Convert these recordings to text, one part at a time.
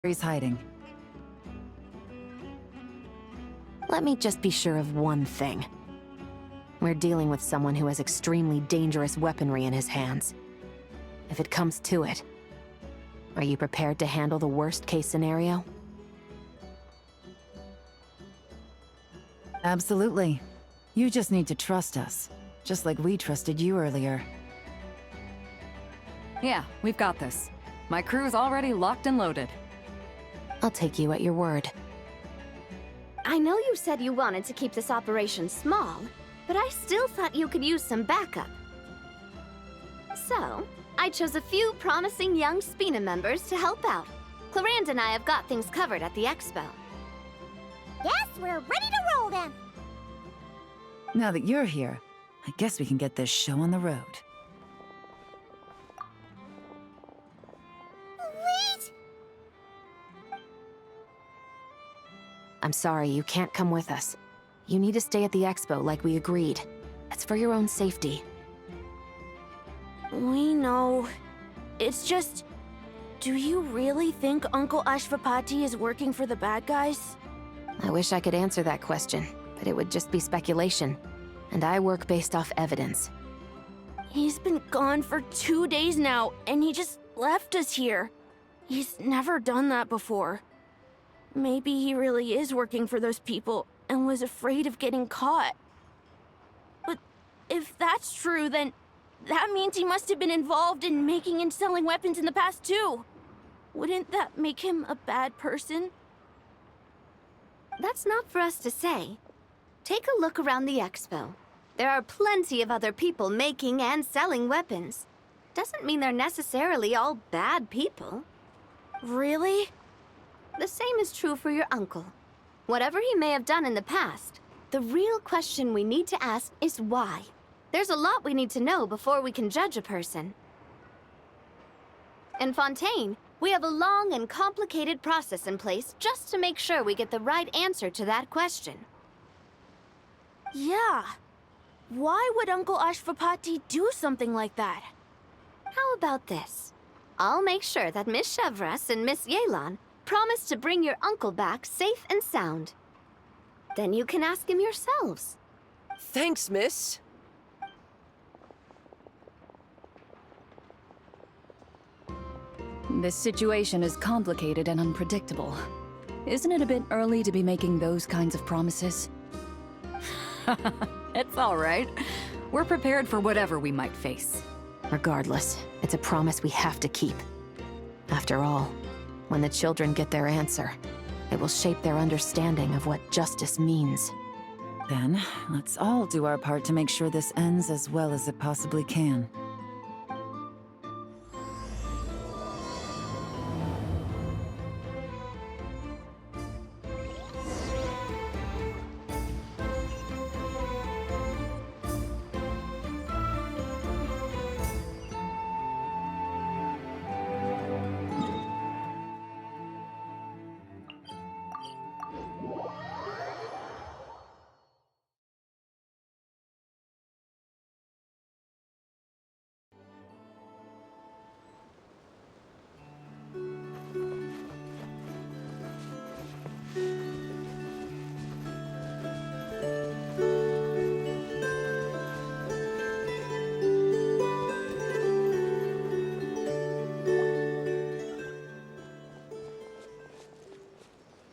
He's hiding. Let me just be sure of one thing. We're dealing with someone who has extremely dangerous weaponry in his hands. If it comes to it, are you prepared to handle the worst-case scenario? Absolutely. You just need to trust us, just like we trusted you earlier. Yeah, we've got this. My crew's already locked and loaded. I'll take you at your word. I know you said you wanted to keep this operation small, but I still thought you could use some backup. So, I chose a few promising young Spina members to help out. Clarand and I have got things covered at the expo. Yes, we're ready to roll then. Now that you're here, I guess we can get this show on the road. Wait! I'm sorry, you can't come with us. You need to stay at the expo like we agreed. It's for your own safety. We know. It's just... Do you really think Uncle Ashvapati is working for the bad guys? I wish I could answer that question, but it would just be speculation. And I work based off evidence. He's been gone for 2 days now, and he just left us here. He's never done that before. Maybe he really is working for those people and was afraid of getting caught. But if that's true, then that means he must have been involved in making and selling weapons in the past too. Wouldn't that make him a bad person? That's not for us to say. Take a look around the expo. There are plenty of other people making and selling weapons. Doesn't mean they're necessarily all bad people. Really? The same is true for your uncle. Whatever he may have done in the past, the real question we need to ask is why. There's a lot we need to know before we can judge a person. In Fontaine, we have a long and complicated process in place just to make sure we get the right answer to that question. Yeah. Why would Uncle Ashvapati do something like that? How about this? I'll make sure that Miss Chevras and Miss Yelan promise to bring your uncle back safe and sound. Then you can ask him yourselves. Thanks, miss. This situation is complicated and unpredictable. Isn't it a bit early to be making those kinds of promises? It's all right. We're prepared for whatever we might face. Regardless, it's a promise we have to keep. After all, when the children get their answer, it will shape their understanding of what justice means. Then, let's all do our part to make sure this ends as well as it possibly can.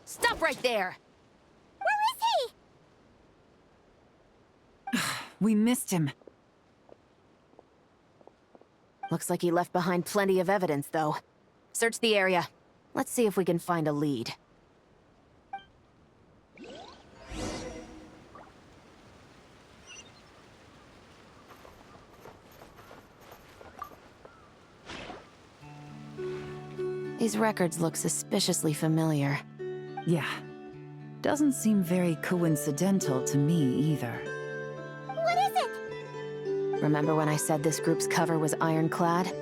Stop right there! Where is he? We missed him. Looks like he left behind plenty of evidence, though. Search the area. Let's see if we can find a lead. These records look suspiciously familiar. Yeah. Doesn't seem very coincidental to me either. What is it? Remember when I said this group's cover was ironclad?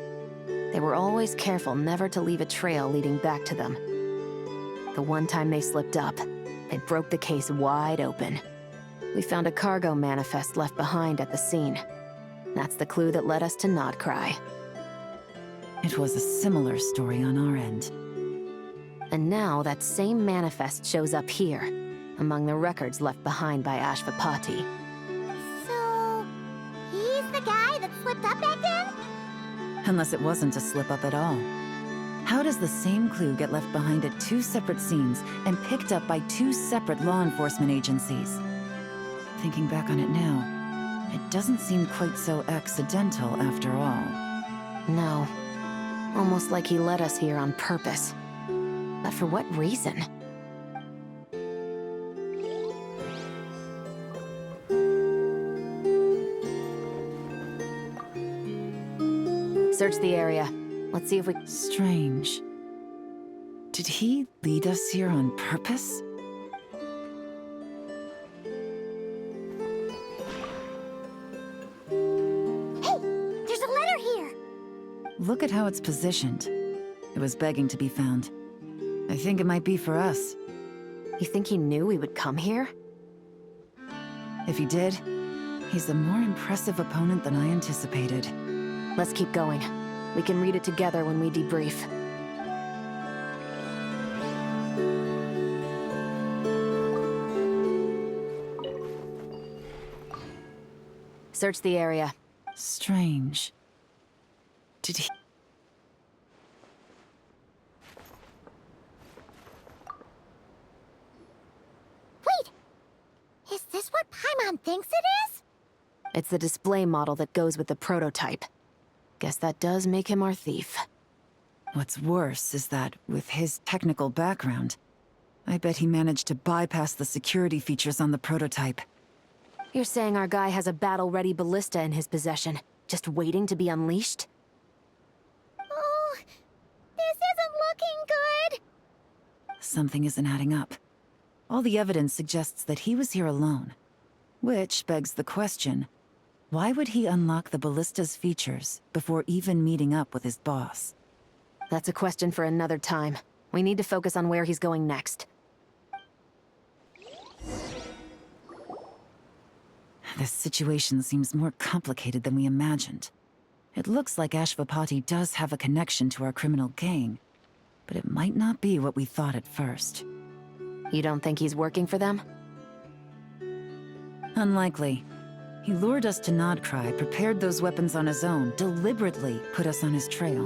They were always careful never to leave a trail leading back to them. The one time they slipped up, it broke the case wide open. We found a cargo manifest left behind at the scene. That's the clue that led us to Nodcry. It was a similar story on our end. And now that same manifest shows up here, among the records left behind by Ashvapati. So, he's the guy that slipped up back then? Unless it wasn't a slip-up at all. How does the same clue get left behind at two separate scenes and picked up by two separate law enforcement agencies? Thinking back on it now, it doesn't seem quite so accidental after all. No. Almost like he led us here on purpose. But for what reason? Search the area. Let's see if we... Strange. Did he lead us here on purpose? Hey, there's a letter here! Look at how it's positioned. It was begging to be found. I think it might be for us. You think he knew we would come here? If he did, he's a more impressive opponent than I anticipated. Let's keep going. We can read it together when we debrief. Search the area. Strange. Did he... Wait! Is this what Paimon thinks it is? It's the display model that goes with the prototype. Guess that does make him our thief. What's worse is that, with his technical background, I bet he managed to bypass the security features on the prototype. You're saying our guy has a battle-ready ballista in his possession, just waiting to be unleashed? Oh, this isn't looking good! Something isn't adding up. All the evidence suggests that he was here alone. Which begs the question, why would he unlock the ballista's features before even meeting up with his boss? That's a question for another time. We need to focus on where he's going next. This situation seems more complicated than we imagined. It looks like Ashvapati does have a connection to our criminal gang, but it might not be what we thought at first. You don't think he's working for them? Unlikely. He lured us to Nodcry, prepared those weapons on his own, deliberately put us on his trail.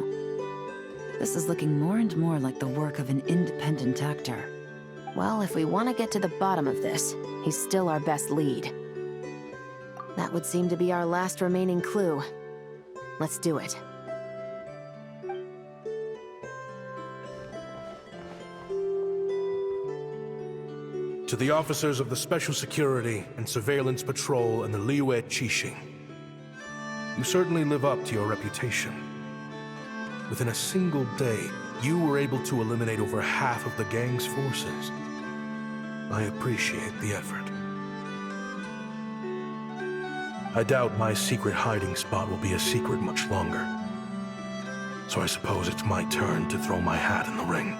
This is looking more and more like the work of an independent actor. Well, if we want to get to the bottom of this, he's still our best lead. That would seem to be our last remaining clue. Let's do it. To the officers of the Special Security and Surveillance Patrol and the Liyue Qixing, you certainly live up to your reputation. Within a single day, you were able to eliminate over half of the gang's forces. I appreciate the effort. I doubt my secret hiding spot will be a secret much longer. So I suppose it's my turn to throw my hat in the ring.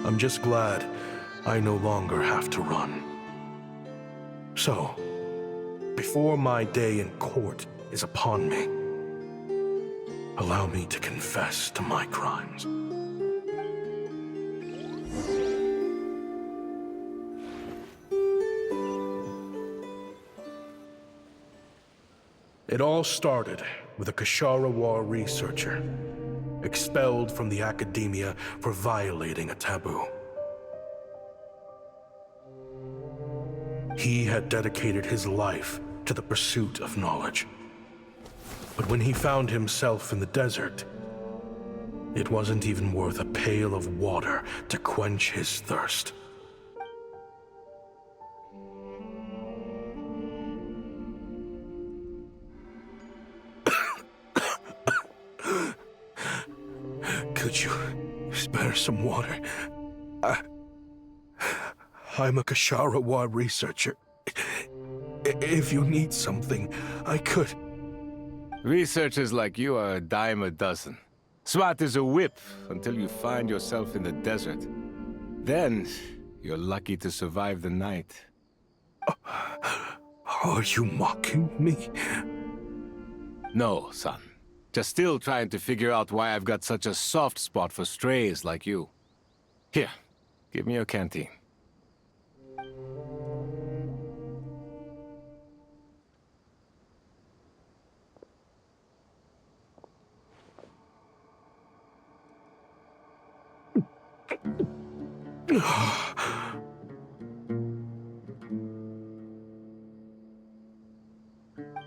I'm just glad I no longer have to run. So, before my day in court is upon me, allow me to confess to my crimes. It all started with a Kashara War researcher, expelled from the academia for violating a taboo. He had dedicated his life to the pursuit of knowledge. But when he found himself in the desert, it wasn't even worth a pail of water to quench his thirst. Could you spare some water? I'm a Kashara researcher. If you need something, I could. Researchers like you are a dime a dozen. Smart as a whip until you find yourself in the desert. Then, you're lucky to survive the night. Are you mocking me? No, son. Just still trying to figure out why I've got such a soft spot for strays like you. Here, give me your canteen.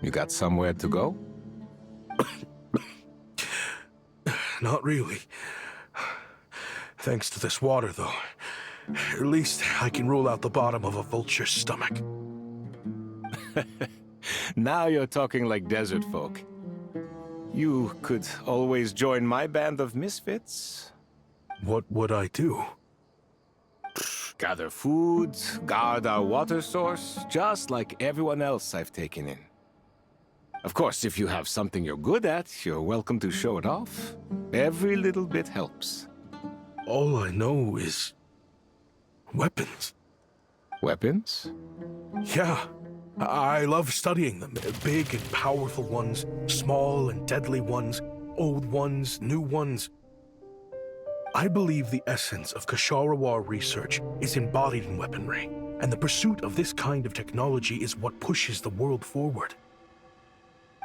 You got somewhere to go? Not really. Thanks to this water, though. At least I can rule out the bottom of a vulture's stomach. Now you're talking like desert folk. You could always join my band of misfits. What would I do? Gather food, guard our water source, just like everyone else I've taken in. Of course, if you have something you're good at, you're welcome to show it off. Every little bit helps. All I know is... weapons. Weapons? Yeah. I love studying them. Big and powerful ones, small and deadly ones, old ones, new ones. I believe the essence of Kshatriya research is embodied in weaponry, and the pursuit of this kind of technology is what pushes the world forward.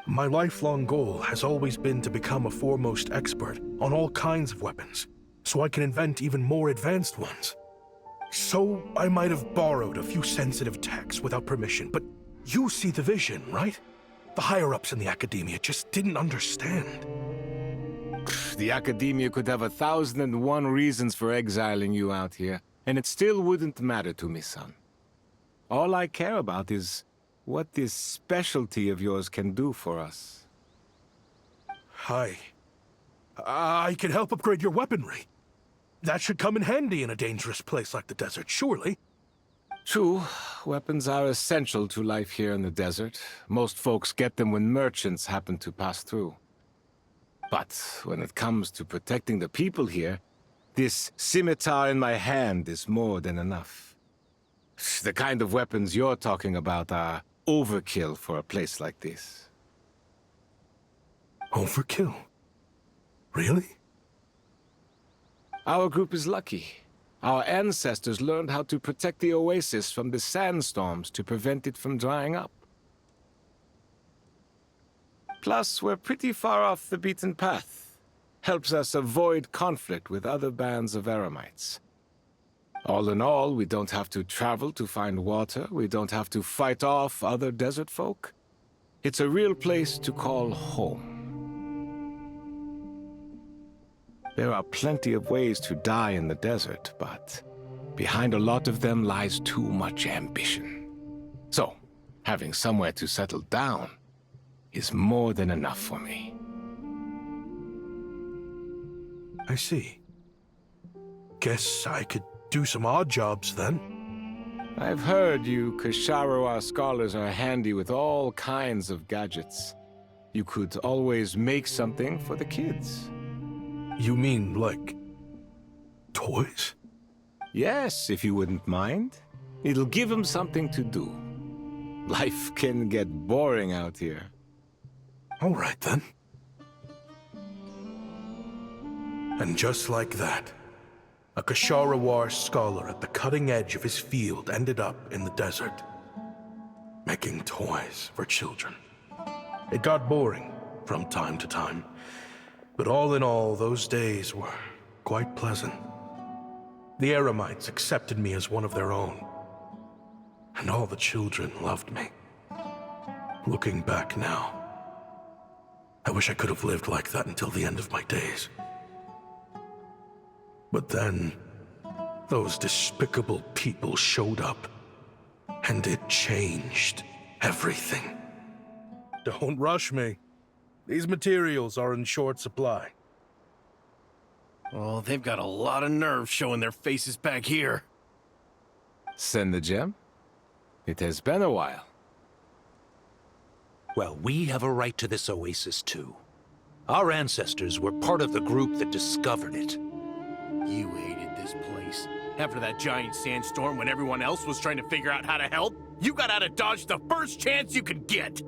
My lifelong goal has always been to become a foremost expert on all kinds of weapons, so I can invent even more advanced ones. So I might have borrowed a few sensitive techs without permission, but you see the vision, right? The higher-ups in the academia just didn't understand. The academia could have 1,001 reasons for exiling you out here, and it still wouldn't matter to me, son. All I care about is what this specialty of yours can do for us. I can help upgrade your weaponry. That should come in handy in a dangerous place like the desert, surely. True, weapons are essential to life here in the desert. Most folks get them when merchants happen to pass through. But when it comes to protecting the people here, this scimitar in my hand is more than enough. The kind of weapons you're talking about are overkill for a place like this. Overkill? Really? Our group is lucky. Our ancestors learned how to protect the oasis from the sandstorms to prevent it from drying up. Plus, we're pretty far off the beaten path. Helps us avoid conflict with other bands of Eremites. All in all, we don't have to travel to find water, we don't have to fight off other desert folk. It's a real place to call home. There are plenty of ways to die in the desert, but behind a lot of them lies too much ambition. So, having somewhere to settle down is more than enough for me. I see. Guess I could do some odd jobs then. I've heard you Kshatriya scholars are handy with all kinds of gadgets. You could always make something for the kids. You mean, like... toys? Yes, if you wouldn't mind. It'll give them something to do. Life can get boring out here. All right, then. And just like that, a Kshatriya scholar at the cutting edge of his field ended up in the desert, making toys for children. It got boring from time to time, but all in all, those days were quite pleasant. The Eremites accepted me as one of their own, and all the children loved me. Looking back now, I wish I could have lived like that until the end of my days. But then, those despicable people showed up, and it changed everything. Don't rush me. These materials are in short supply. Oh, they've got a lot of nerve showing their faces back here. Send the gem? It has been a while. Well, we have a right to this oasis, too. Our ancestors were part of the group that discovered it. You hated this place. After that giant sandstorm when everyone else was trying to figure out how to help, you got out of Dodge the first chance you could get.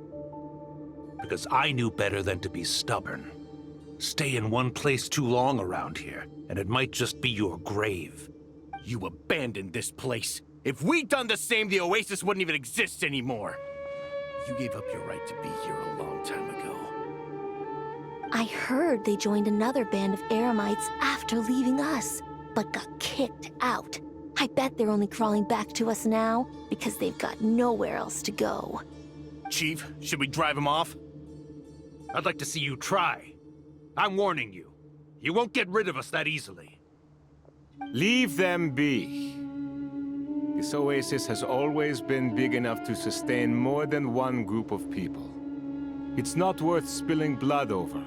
Because I knew better than to be stubborn. Stay in one place too long around here, and it might just be your grave. You abandoned this place. If we'd done the same, the Oasis wouldn't even exist anymore. You gave up your right to be here a long time ago. I heard they joined another band of Eremites after leaving us, but got kicked out. I bet they're only crawling back to us now because they've got nowhere else to go. Chief, should we drive him off? I'd like to see you try. I'm warning you. You won't get rid of us that easily. Leave them be. This oasis has always been big enough to sustain more than one group of people. It's not worth spilling blood over.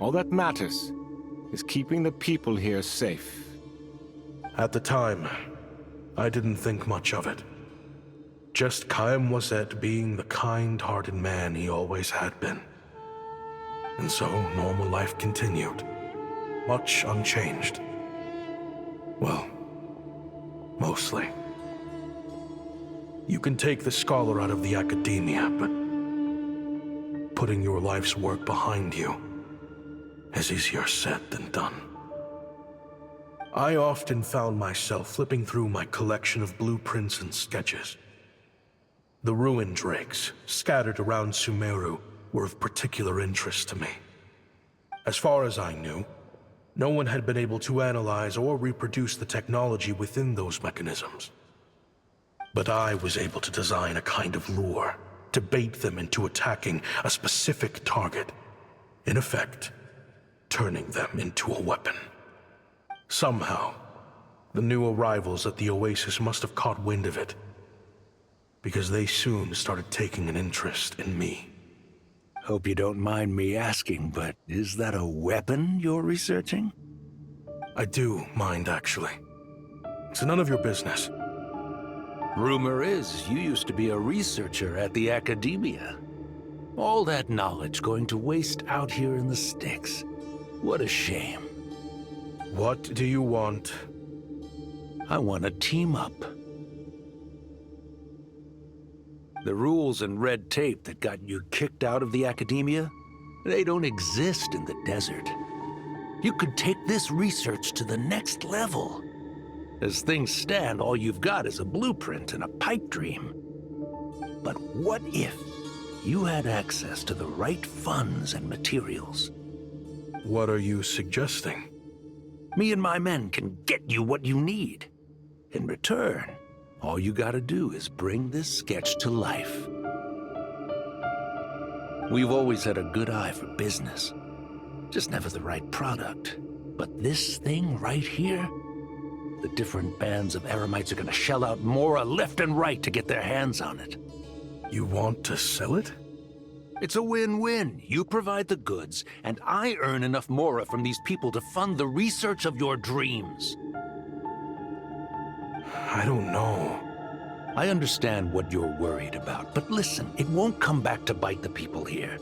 All that matters is keeping the people here safe. At the time, I didn't think much of it. Just Chaim Wazet being the kind-hearted man he always had been. And so, normal life continued. Much unchanged. Well, mostly. You can take the scholar out of the academia, but putting your life's work behind you is easier said than done. I often found myself flipping through my collection of blueprints and sketches. The ruin drakes scattered around Sumeru were of particular interest to me. As far as I knew, no one had been able to analyze or reproduce the technology within those mechanisms. But I was able to design a kind of lure to bait them into attacking a specific target, in effect, turning them into a weapon. Somehow, the new arrivals at the Oasis must have caught wind of it, because they soon started taking an interest in me. Hope you don't mind me asking, but is that a weapon you're researching? I do mind, actually. It's none of your business. Rumor is you used to be a researcher at the academia. All that knowledge going to waste out here in the sticks. What a shame. What do you want? I want to team up. The rules and red tape that got you kicked out of the academia, they don't exist in the desert. You could take this research to the next level. As things stand, all you've got is a blueprint and a pipe dream. But what if you had access to the right funds and materials? What are you suggesting? Me and my men can get you what you need. In return, all you gotta do is bring this sketch to life. We've always had a good eye for business. Just never the right product. But this thing right here, the different bands of Eremites are gonna shell out Mora left and right to get their hands on it. You want to sell it? It's a win-win. You provide the goods, and I earn enough Mora from these people to fund the research of your dreams. I don't know. I understand what you're worried about, but listen, it won't come back to bite the people here.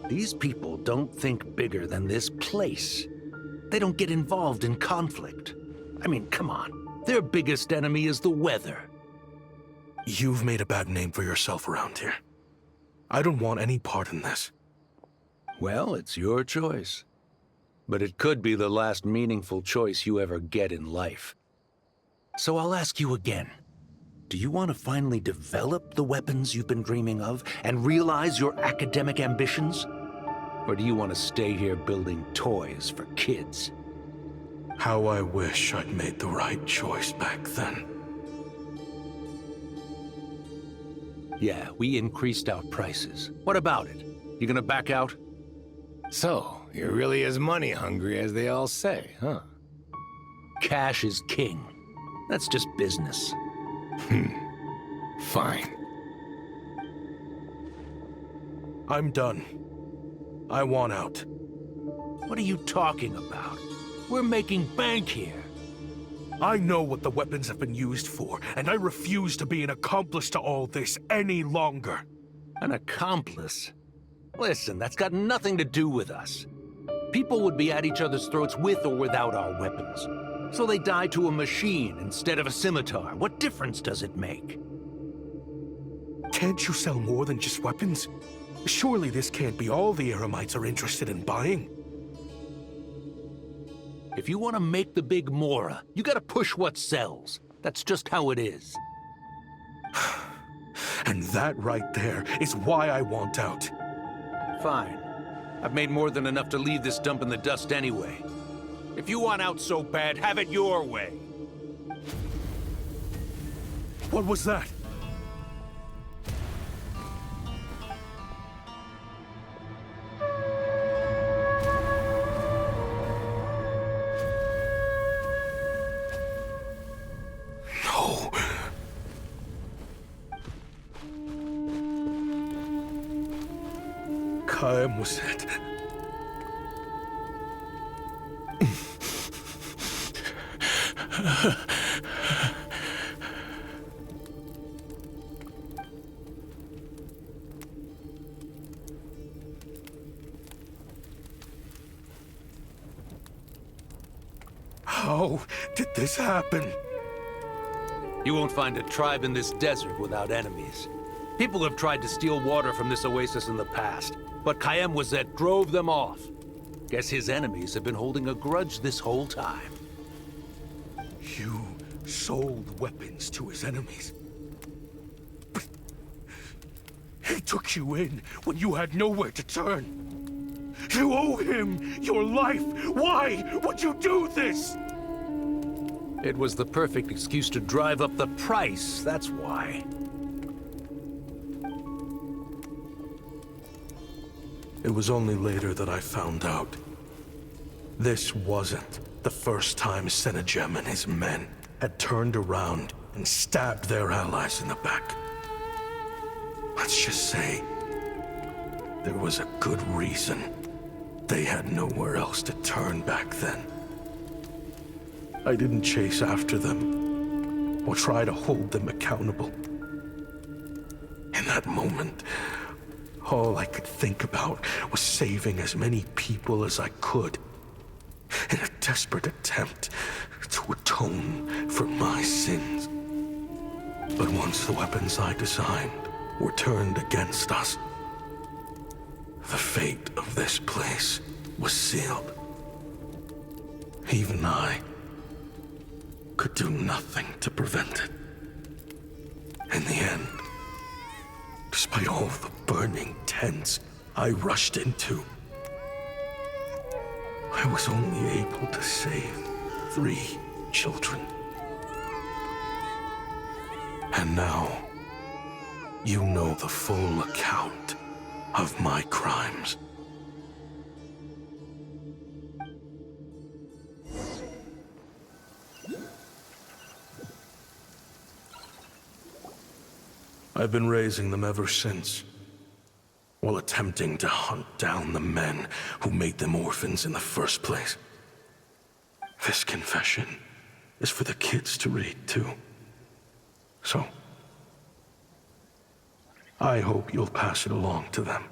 These people don't think bigger than this place. They don't get involved in conflict. I mean, come on. Their biggest enemy is the weather. You've made a bad name for yourself around here. I don't want any part in this. Well, it's your choice. But it could be the last meaningful choice you ever get in life. So I'll ask you again. Do you want to finally develop the weapons you've been dreaming of and realize your academic ambitions? Or do you want to stay here building toys for kids? How I wish I'd made the right choice back then. Yeah, we increased our prices. What about it? You gonna back out? So, you're really as money hungry as they all say, huh? Cash is king. That's just business. Fine. I'm done. I want out. What are you talking about? We're making bank here. I know what the weapons have been used for, and I refuse to be an accomplice to all this any longer. An accomplice? Listen, that's got nothing to do with us. People would be at each other's throats with or without our weapons. So they die to a machine instead of a scimitar. What difference does it make? Can't you sell more than just weapons? Surely this can't be all the Eremites are interested in buying. If you want to make the big Mora, you gotta push what sells. That's just how it is. And that right there is why I want out. Fine. I've made more than enough to leave this dump in the dust anyway. If you want out so bad, have it your way. What was that? No. Kaem was it. How did this happen? You won't find a tribe in this desert without enemies. People have tried to steal water from this oasis in the past, but Kaem Wazet drove them off. Guess his enemies have been holding a grudge this whole time. You sold weapons to his enemies. But he took you in when you had nowhere to turn. You owe him your life. Why would you do this? It was the perfect excuse to drive up the price, that's why. It was only later that I found out. This wasn't the first time Senejem and his men had turned around and stabbed their allies in the back. Let's just say, there was a good reason they had nowhere else to turn back then. I didn't chase after them, or try to hold them accountable. In that moment, all I could think about was saving as many people as I could, in a desperate attempt to atone for my sins. But once the weapons I designed were turned against us, the fate of this place was sealed. Even I could do nothing to prevent it. In the end, despite all the burning tents I rushed into, I was only able to save 3 children. And now, you know the full account of my crimes. I've been raising them ever since, while attempting to hunt down the men who made them orphans in the first place. This confession is for the kids to read, too. So, I hope you'll pass it along to them.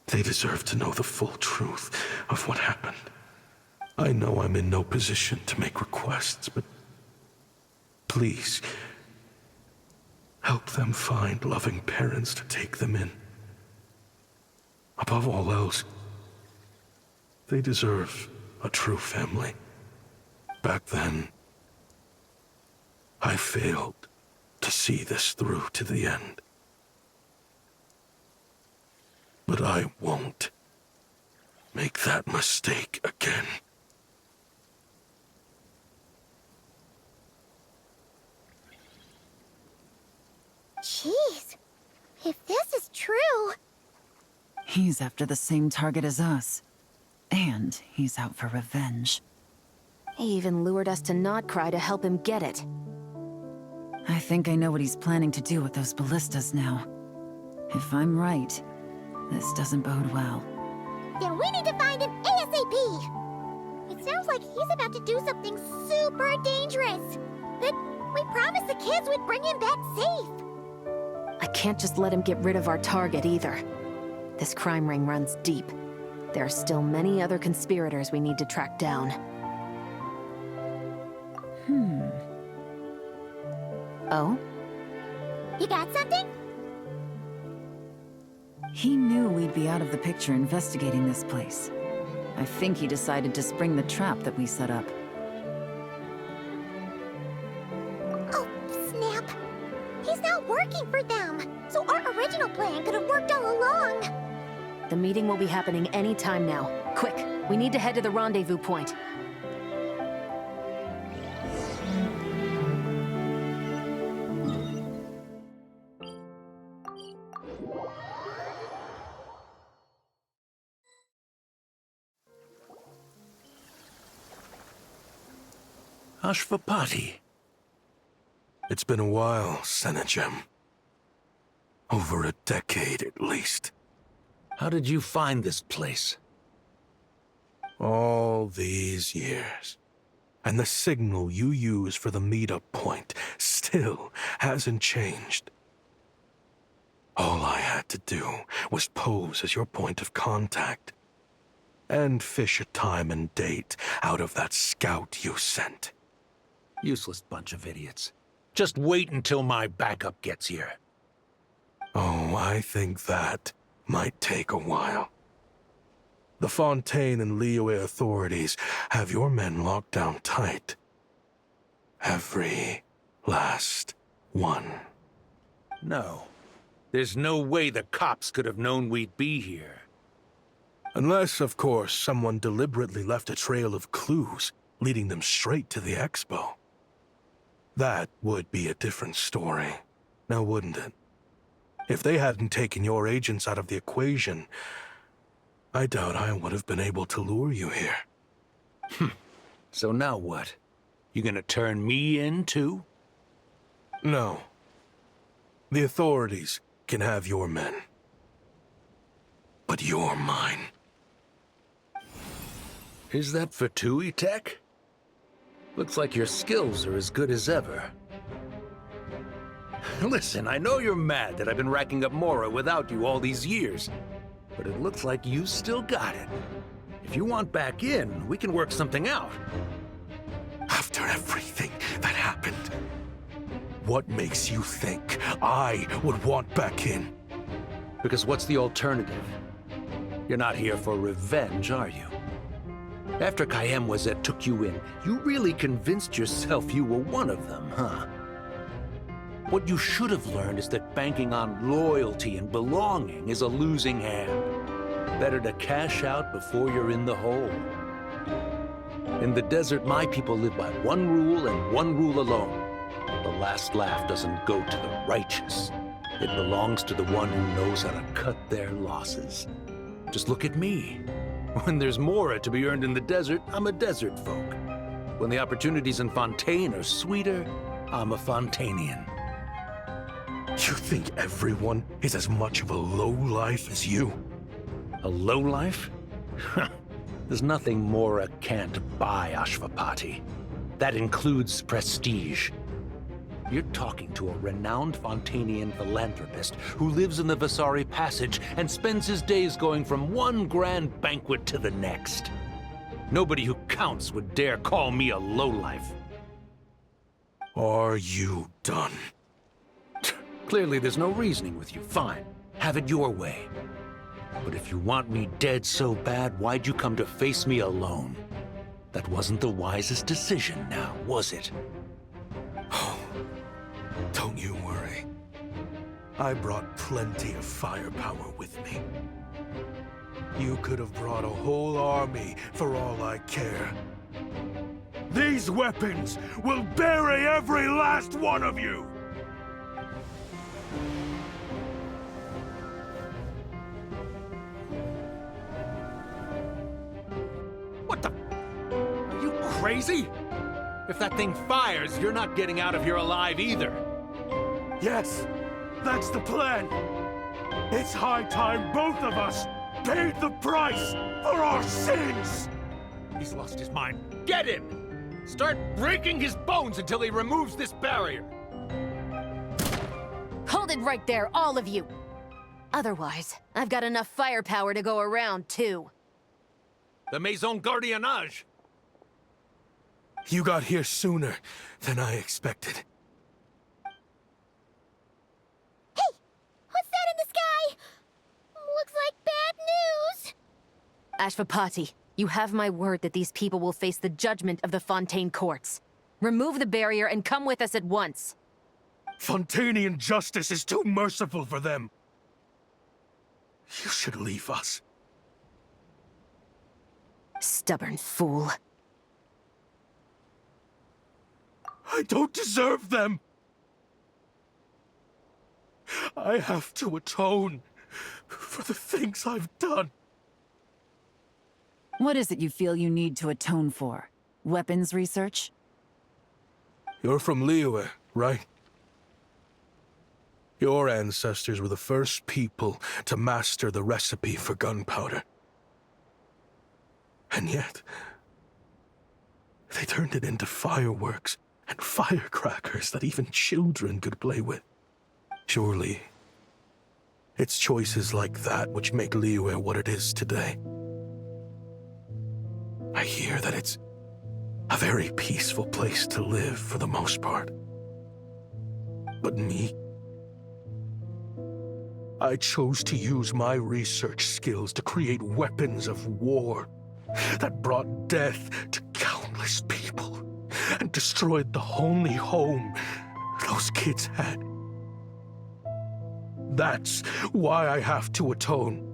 They deserve to know the full truth of what happened. I know I'm in no position to make requests, but please, help them find loving parents to take them in. Above all else, they deserve a true family. Back then, I failed to see this through to the end. But I won't make that mistake again. Jeez, if this is true... He's after the same target as us. And he's out for revenge. He even lured us to Notcry to help him get it. I think I know what he's planning to do with those ballistas now. If I'm right, this doesn't bode well. Then we need to find him ASAP! It sounds like he's about to do something super dangerous. But we promised the kids we'd bring him back safe. I can't just let him get rid of our target either. This crime ring runs deep. There are still many other conspirators we need to track down. Oh? You got something? He knew we'd be out of the picture investigating this place. I think he decided to spring the trap that we set up. Oh, snap. He's not working for them. So our original plan could have worked all along. The meeting will be happening any time now. Quick, we need to head to the rendezvous point. Ashvapati. It's been a while, Senegem. Over a decade, at least. How did you find this place? All these years. And the signal you use for the meetup point still hasn't changed. All I had to do was pose as your point of contact. And fish a time and date out of that scout you sent. Useless bunch of idiots. Just wait until my backup gets here. Oh, I think that might take a while. The Fontaine and Liyue authorities have your men locked down tight. Every last one. No. There's no way the cops could have known we'd be here. Unless, of course, someone deliberately left a trail of clues, leading them straight to the expo. That would be a different story, now wouldn't it? If they hadn't taken your agents out of the equation, I doubt I would have been able to lure you here. So now what? You gonna turn me in, too? No. The authorities can have your men. But you're mine. Is that for Tui Tech? Looks like your skills are as good as ever. Listen, I know you're mad that I've been racking up Mora without you all these years, but it looks like you still got it. If you want back in, we can work something out. After everything that happened, what makes you think I would want back in? Because what's the alternative? You're not here for revenge, are you? After Kayemwazet took you in, you really convinced yourself you were one of them, huh? What you should have learned is that banking on loyalty and belonging is a losing hand. Better to cash out before you're in the hole. In the desert, my people live by one rule and one rule alone. The last laugh doesn't go to the righteous. It belongs to the one who knows how to cut their losses. Just look at me. When there's Mora to be earned in the desert, I'm a desert folk. When the opportunities in Fontaine are sweeter, I'm a Fontanian. You think everyone is as much of a lowlife as you? A lowlife? There's nothing Mora can't buy, Ashvapati. That includes prestige. You're talking to a renowned Fontanian philanthropist who lives in the Vasari Passage and spends his days going from one grand banquet to the next. Nobody who counts would dare call me a lowlife. Are you done? Clearly there's no reasoning with you. Fine. Have it your way. But if you want me dead so bad, why'd you come to face me alone? That wasn't the wisest decision now, was it? Oh, don't you worry. I brought plenty of firepower with me. You could have brought a whole army for all I care. These weapons will bury every last one of you! What the? Are you crazy? If that thing fires, you're not getting out of here alive either. Yes, that's the plan. It's high time both of us paid the price for our sins! He's lost his mind. Get him! Start breaking his bones until he removes this barrier. Hold it right there, all of you! Otherwise, I've got enough firepower to go around, too. The Maison Gardiennage. You got here sooner than I expected. Hey! What's that in the sky? Looks like bad news. Ashvapati, you have my word that these people will face the judgment of the Fontaine courts. Remove the barrier and come with us at once. Fontainian justice is too merciful for them. You should leave us. Stubborn fool. I don't deserve them. I have to atone for the things I've done. What is it you feel you need to atone for? Weapons research? You're from Liyue, right? Your ancestors were the first people to master the recipe for gunpowder. And yet, they turned it into fireworks and firecrackers that even children could play with. Surely, it's choices like that which make Liyue what it is today. I hear that it's a very peaceful place to live for the most part. But me? I chose to use my research skills to create weapons of war that brought death to countless people and destroyed the only home those kids had. That's why I have to atone.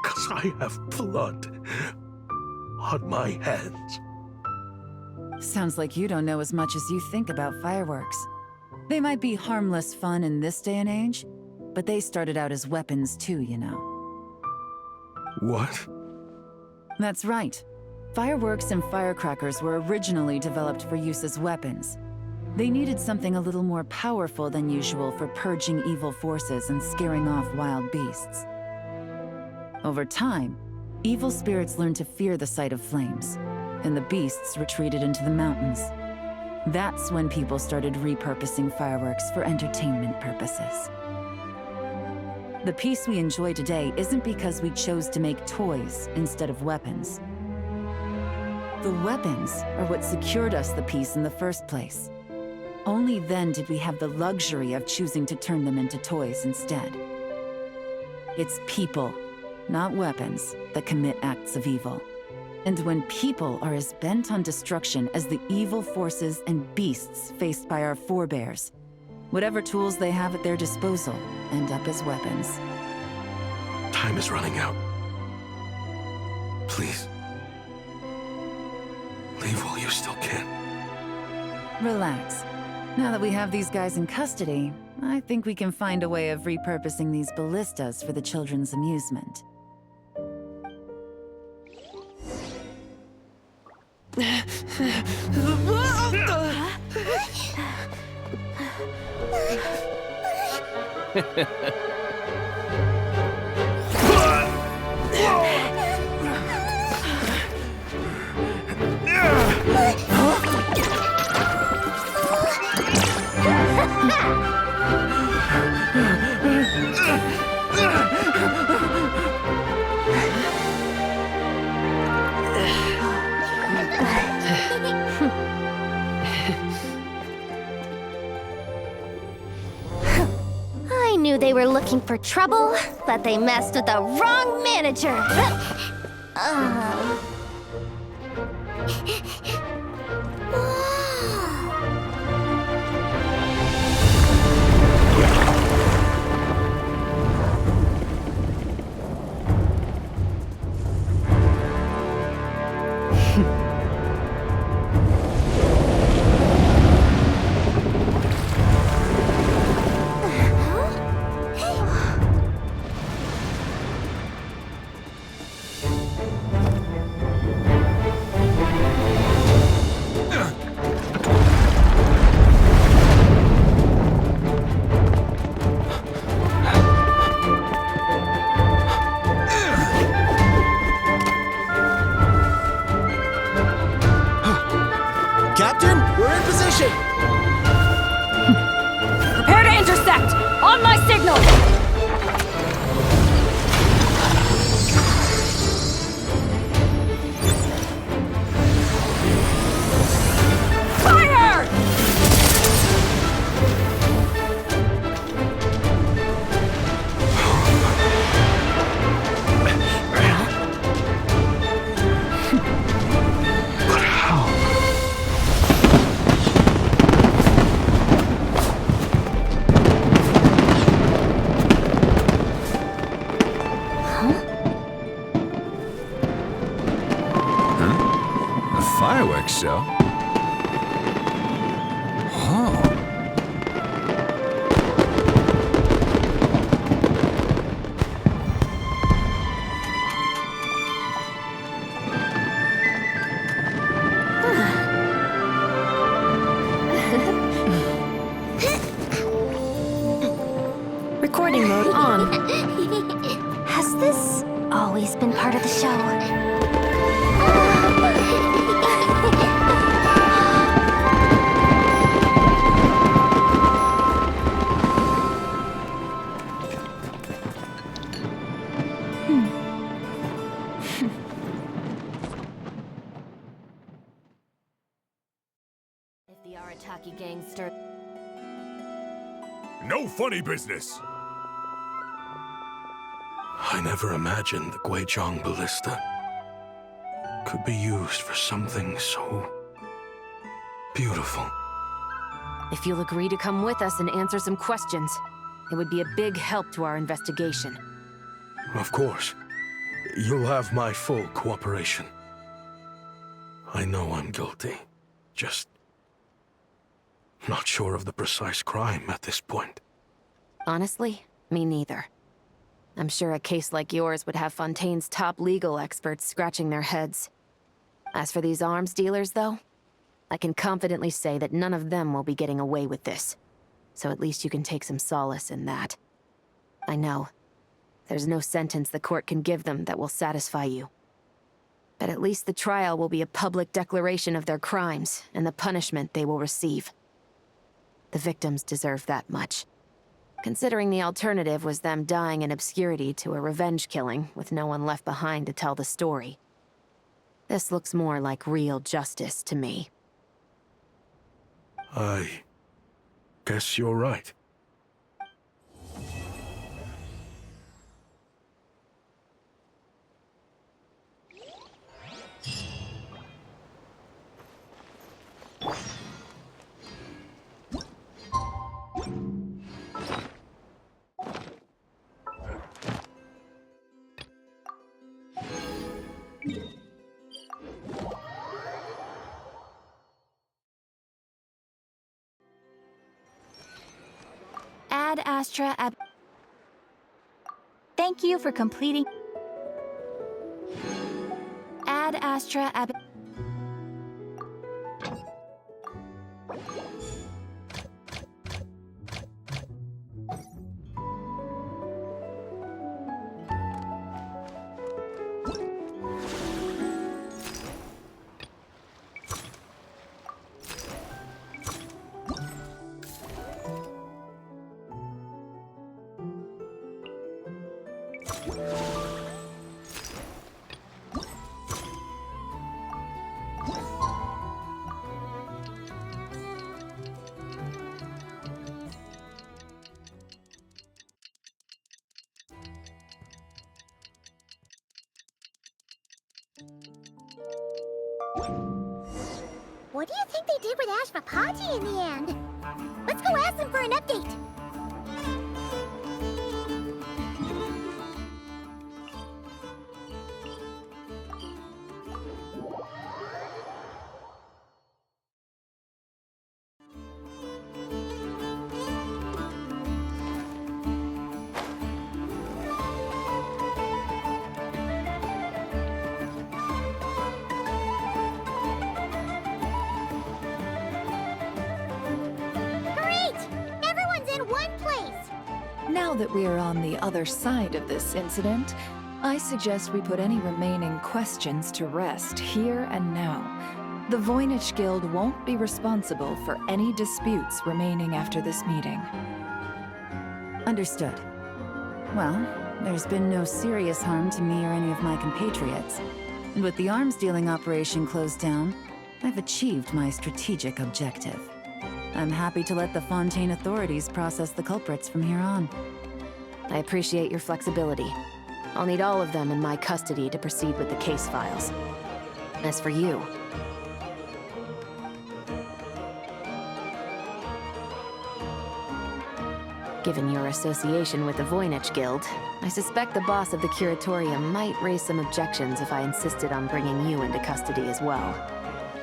Because I have blood on my hands. Sounds like you don't know as much as you think about fireworks. They might be harmless fun in this day and age, but they started out as weapons too, you know. What? That's right. Fireworks and firecrackers were originally developed for use as weapons. They needed something a little more powerful than usual for purging evil forces and scaring off wild beasts. Over time, evil spirits learned to fear the sight of flames, and the beasts retreated into the mountains. That's when people started repurposing fireworks for entertainment purposes. The peace we enjoy today isn't because we chose to make toys instead of weapons. The weapons are what secured us the peace in the first place. Only then did we have the luxury of choosing to turn them into toys instead. It's people, not weapons, that commit acts of evil. And when people are as bent on destruction as the evil forces and beasts faced by our forebears, whatever tools they have at their disposal end up as weapons. Time is running out. Please. Leave while you still can. Relax. Now that we have these guys in custody, I think we can find a way of repurposing these ballistas for the children's amusement. I knew they were looking for trouble, but they messed with the wrong manager. Captain, we're in position! Prepare to intersect! On my signal! Fire! fireworks show? Huh. Recording mode on. Has this always been part of the show? If the Arataki gangster... No funny business! I never imagined the Guizhong ballista could be used for something so beautiful. If you'll agree to come with us and answer some questions, it would be a big help to our investigation. Of course. You'll have my full cooperation. I know I'm guilty. Just not sure of the precise crime at this point. Honestly, me neither. I'm sure a case like yours would have Fontaine's top legal experts scratching their heads. As for these arms dealers, though, I can confidently say that none of them will be getting away with this. So at least you can take some solace in that. I know. There's no sentence the court can give them that will satisfy you. But at least the trial will be a public declaration of their crimes and the punishment they will receive. The victims deserve that much. Considering the alternative was them dying in obscurity to a revenge killing with no one left behind to tell the story. This looks more like real justice to me. I guess you're right. Ad Astra Ab... Thank you for completing... Ad Astra Ab... What do you think they did with Ashvapati in the end? Let's go ask them for an update. Now that we are on the other side of this incident, I suggest we put any remaining questions to rest here and now. The Voynich Guild won't be responsible for any disputes remaining after this meeting. Understood. Well, there's been no serious harm to me or any of my compatriots. And with the arms dealing operation closed down, I've achieved my strategic objective. I'm happy to let the Fontaine authorities process the culprits from here on. I appreciate your flexibility. I'll need all of them in my custody to proceed with the case files. As for you... Given your association with the Voynich Guild, I suspect the boss of the Curatorium might raise some objections if I insisted on bringing you into custody as well.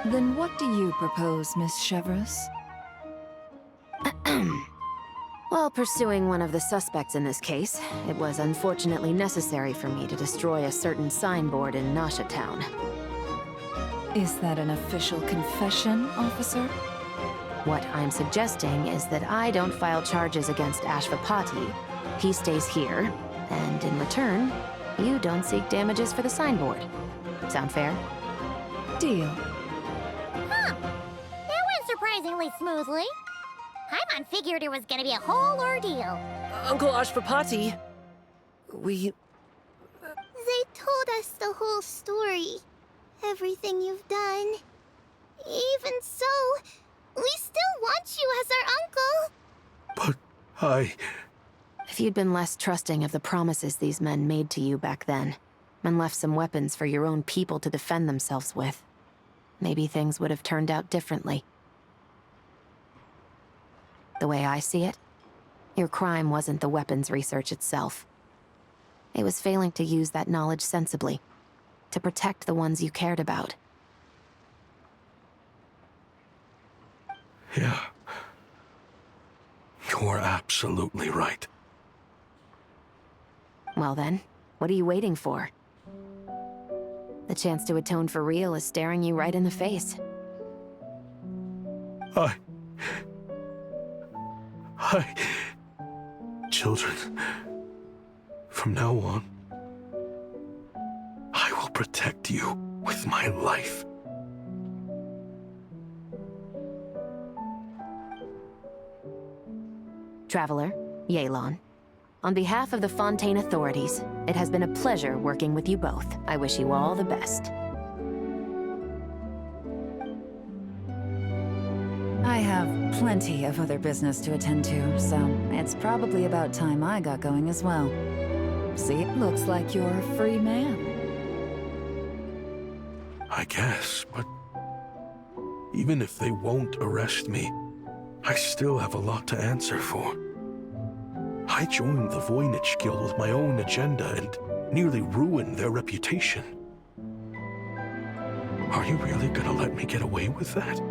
Then what do you propose, Miss Chevreuse? While pursuing one of the suspects in this case, it was unfortunately necessary for me to destroy a certain signboard in Nasha Town. Is that an official confession, officer? What I'm suggesting is that I don't file charges against Ashvapati. He stays here, and in return, you don't seek damages for the signboard. Sound fair? Deal. Huh. That went surprisingly smoothly. Paimon figured it was gonna be a whole ordeal. Uncle Ashvapati, we... They told us the whole story. Everything you've done. Even so, we still want you as our uncle. But If you'd been less trusting of the promises these men made to you back then, and left some weapons for your own people to defend themselves with, maybe things would have turned out differently. The way I see it, your crime wasn't the weapons research itself. It was failing to use that knowledge sensibly, to protect the ones you cared about. yeah, you're absolutely right. Well then, what are you waiting for? The chance to atone for real is staring you right in the face. Children, from now on, I will protect you with my life. Traveler, Yelan. On behalf of the Fontaine authorities, it has been a pleasure working with you both. I wish you all the best. I have plenty of other business to attend to, so it's probably about time I got going as well. See, looks like you're a free man. I guess, but even if they won't arrest me, I still have a lot to answer for. I joined the Voynich Guild with my own agenda and nearly ruined their reputation. Are you really gonna let me get away with that?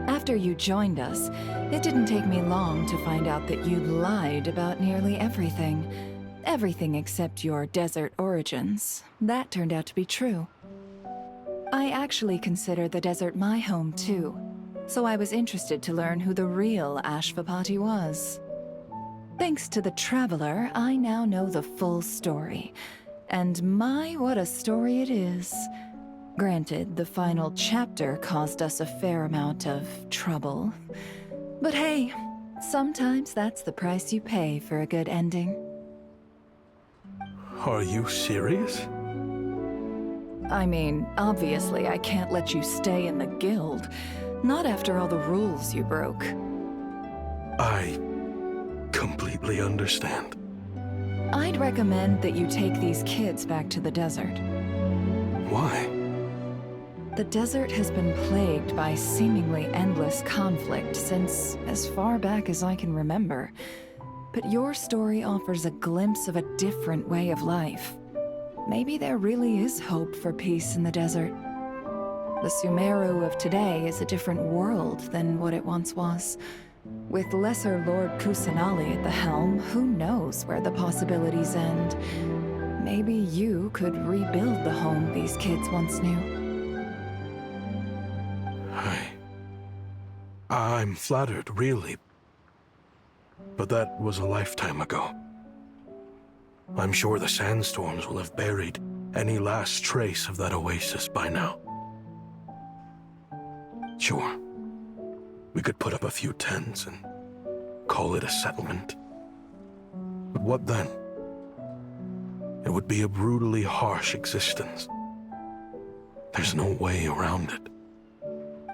After you joined us, it didn't take me long to find out that you'd lied about nearly everything. Everything except your desert origins. That turned out to be true. I actually consider the desert my home too, so I was interested to learn who the real Ashvapati was. Thanks to the Traveler, I now know the full story. And my, what a story it is. Granted, the final chapter caused us a fair amount of trouble. But hey, sometimes that's the price you pay for a good ending. Are you serious? I mean, obviously I can't let you stay in the guild. Not after all the rules you broke. I completely understand. I'd recommend that you take these kids back to the desert. Why? The desert has been plagued by seemingly endless conflict since as far back as I can remember. But your story offers a glimpse of a different way of life. Maybe there really is hope for peace in the desert. The Sumeru of today is a different world than what it once was. With Lesser Lord Kusanali at the helm, who knows where the possibilities end? Maybe you could rebuild the home these kids once knew. I'm flattered, really. But that was a lifetime ago. I'm sure the sandstorms will have buried any last trace of that oasis by now. Sure, we could put up a few tents and call it a settlement. But what then? It would be a brutally harsh existence. There's no way around it.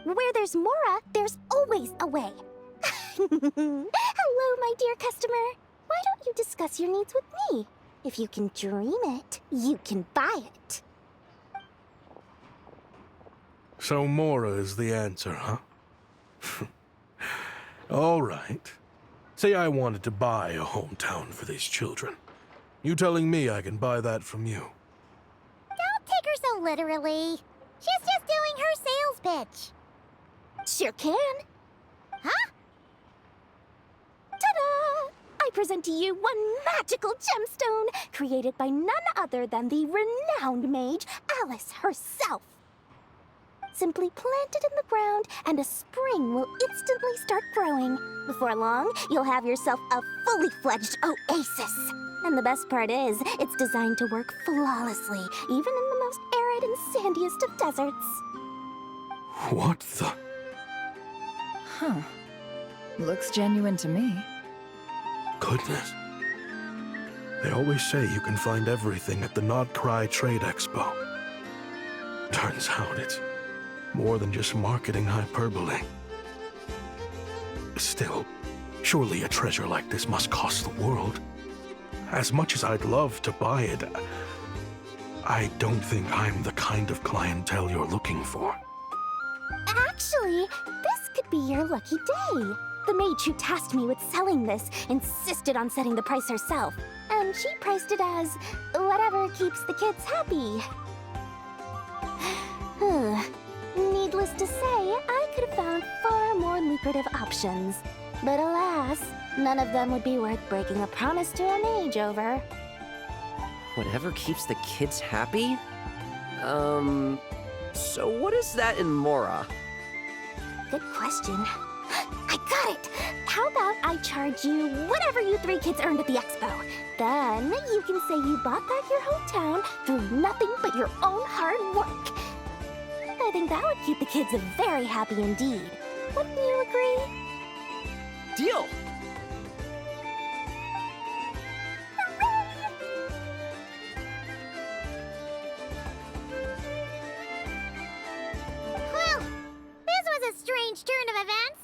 Where there's Mora, there's always a way. Hello, my dear customer. Why don't you discuss your needs with me? If you can dream it, you can buy it. So Mora is the answer, huh? All right. Say I wanted to buy a hometown for these children. You telling me I can buy that from you? Don't take her so literally. She's just doing giving her sales pitch. Sure can. Huh? Ta-da! I present to you one magical gemstone created by none other than the renowned mage Alice herself. Simply plant it in the ground, and a spring will instantly start growing. Before long, you'll have yourself a fully fledged oasis. And the best part is, it's designed to work flawlessly, even in the most arid and sandiest of deserts. What the? Huh. Looks genuine to me. Goodness. They always say you can find everything at the Not Cry Trade Expo. Turns out it's more than just marketing hyperbole. Still, surely a treasure like this must cost the world. As much as I'd love to buy it, I don't think I'm the kind of clientele you're looking for. Actually, this could be your lucky day. The mage who tasked me with selling this insisted on setting the price herself, and she priced it as whatever keeps the kids happy. Needless to say, I could have found far more lucrative options. But alas, none of them would be worth breaking a promise to a mage over. Whatever keeps the kids happy? So what is that in Mora? Good question. I got it! How about I charge you whatever you three kids earned at the expo? Then you can say you bought back your hometown through nothing but your own hard work. I think that would keep the kids very happy indeed. Wouldn't you agree? Deal! Well, this was a strange turn of events.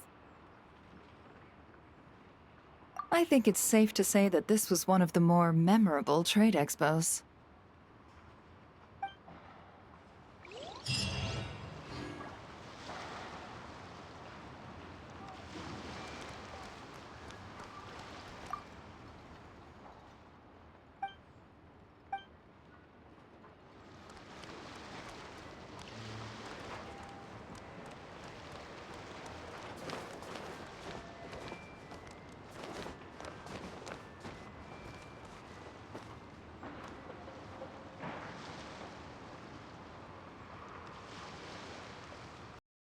I think it's safe to say that this was one of the more memorable trade expos.